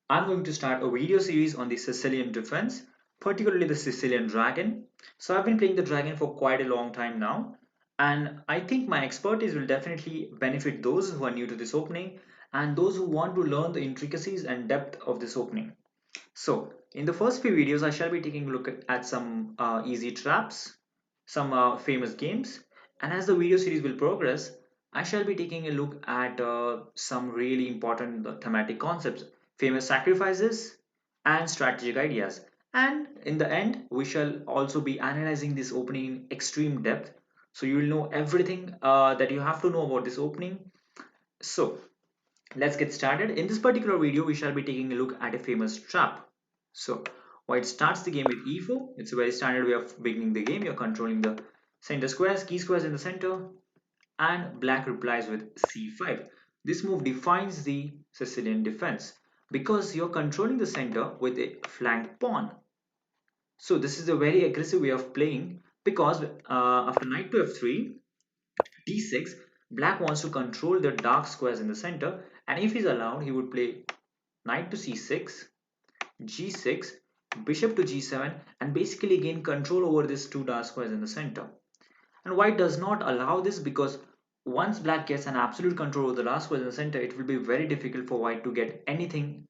I'm going to start a video series on the Sicilian Defense, particularly the Sicilian Dragon. So I've been playing the Dragon for quite a long time now, and I think my expertise will definitely benefit those who are new to this opening and those who want to learn the intricacies and depth of this opening. So in the first few videos, I shall be taking a look at some easy traps, some famous games, and as the video series will progress, I shall be taking a look at some really important thematic concepts, famous sacrifices, and strategic ideas. And in the end, we shall also be analyzing this opening in extreme depth. So you will know everything that you have to know about this opening. So let's get started. In this particular video, we shall be taking a look at a famous trap. So white starts the game with e4. It's a very standard way of beginning the game. You're controlling the center squares, key squares in the center, and black replies with c5. This move defines the Sicilian defense because you're controlling the center with a flanked pawn. So this is a very aggressive way of playing because after knight to f3, d6, black wants to control the dark squares in the center, and if he's allowed, he would play knight to c6, g6, bishop to g7, and basically gain control over these two dark squares in the center. And white does not allow this because once black gets an absolute control over the dark squares in the center, it will be very difficult for white to get anything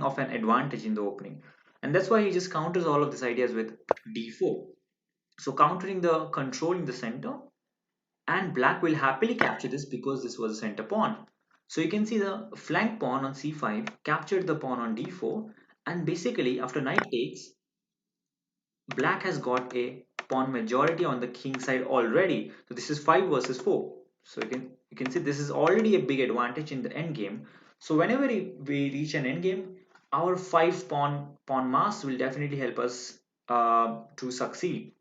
of an advantage in the opening. And that's why he just counters all of these ideas with d4. So countering the control in the center, and black will happily capture this because this was a center pawn. So you can see the flank pawn on c5 captured the pawn on d4, and basically after knight takes, black has got a pawn majority on the king side already. So this is 5 versus 4. So you can see this is already a big advantage in the end game. So whenever we reach an end game, our 5 pawn mass will definitely help us to succeed.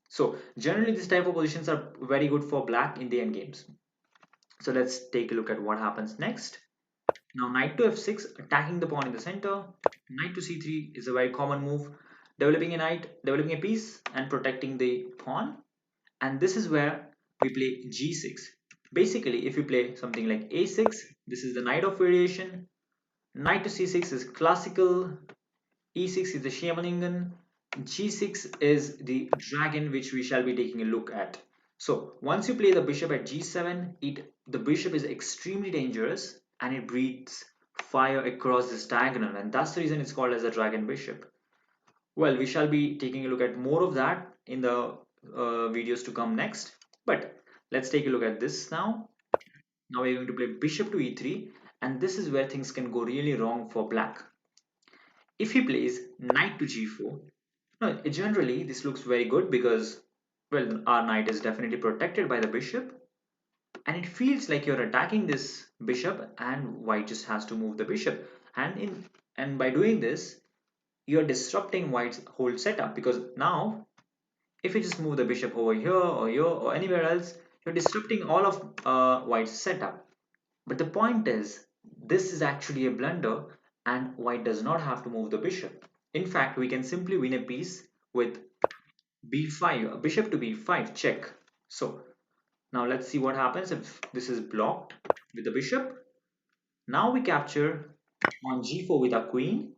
So generally these type of positions are very good for black in the end games. So let's take a look at what happens next. Now knight to f6, attacking the pawn in the center. Knight to c3 is a very common move, developing a knight, developing a piece, and protecting the pawn. And this is where we play g6. Basically, if you play something like a6, this is the knight of variation. Knight to c6 is classical. E6 is the Scheveningen. G6 is the dragon, which we shall be taking a look at. So once you play the bishop at G7, the bishop is extremely dangerous and it breathes fire across this diagonal, and that's the reason it's called as a dragon bishop. Well, we shall be taking a look at more of that in the videos to come next. But let's take a look at this now. Now we're going to play bishop to E3, and this is where things can go really wrong for black. If he plays knight to g4, no, generally this looks very good because, well, our knight is definitely protected by the bishop, and it feels like you're attacking this bishop, and white just has to move the bishop. And by doing this, you're disrupting white's whole setup because now, if you just move the bishop over here or anywhere else, you're disrupting all of white's setup. But the point is, this is actually a blunder and white does not have to move the bishop. In fact, we can simply win a piece with b5, bishop to b5 check. So now let's see what happens if this is blocked with the bishop. Now we capture on g4 with our queen,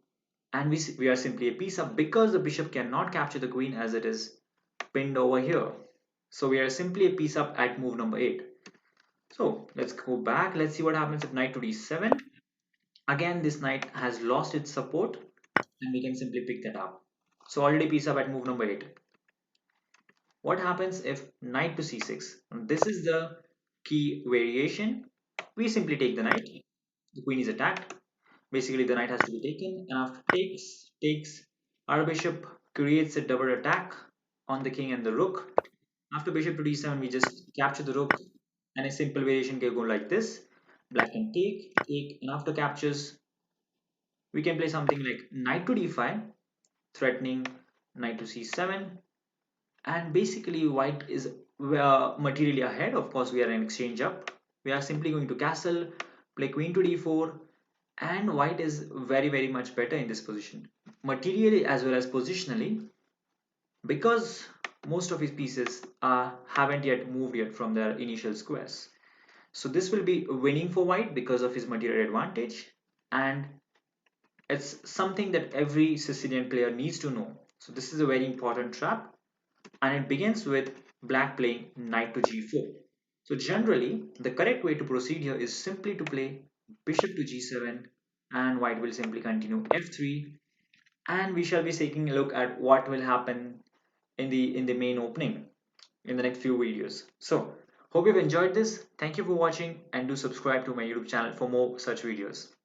and we are simply a piece up because the bishop cannot capture the queen as it is pinned over here. So we are simply a piece up at move number 8. So let's go back. Let's see what happens if knight to d7. Again, this knight has lost its support and we can simply pick that up. So already piece up at move number 8. What happens if knight to c6? This is the key variation. We simply take the knight. The queen is attacked. Basically, the knight has to be taken. And after takes, our bishop creates a double attack on the king and the rook. After bishop to d7, we just capture the rook, and a simple variation can go like this. Black can take, and after captures, we can play something like knight to d5, threatening knight to c7, and basically white is materially ahead. Of course, we are in exchange up. We are simply going to castle, play queen to d4, and white is very much better in this position, materially as well as positionally, because most of his pieces haven't yet moved yet from their initial squares. So this will be winning for white because of his material advantage, and It's something that every Sicilian player needs to know. So this is a very important trap, and it begins with black playing knight to g4. So generally, the correct way to proceed here is simply to play bishop to g7, and white will simply continue f3, and we shall be taking a look at what will happen in the main opening in the next few videos. So hope you've enjoyed this. Thank you for watching, and do subscribe to my YouTube channel for more such videos.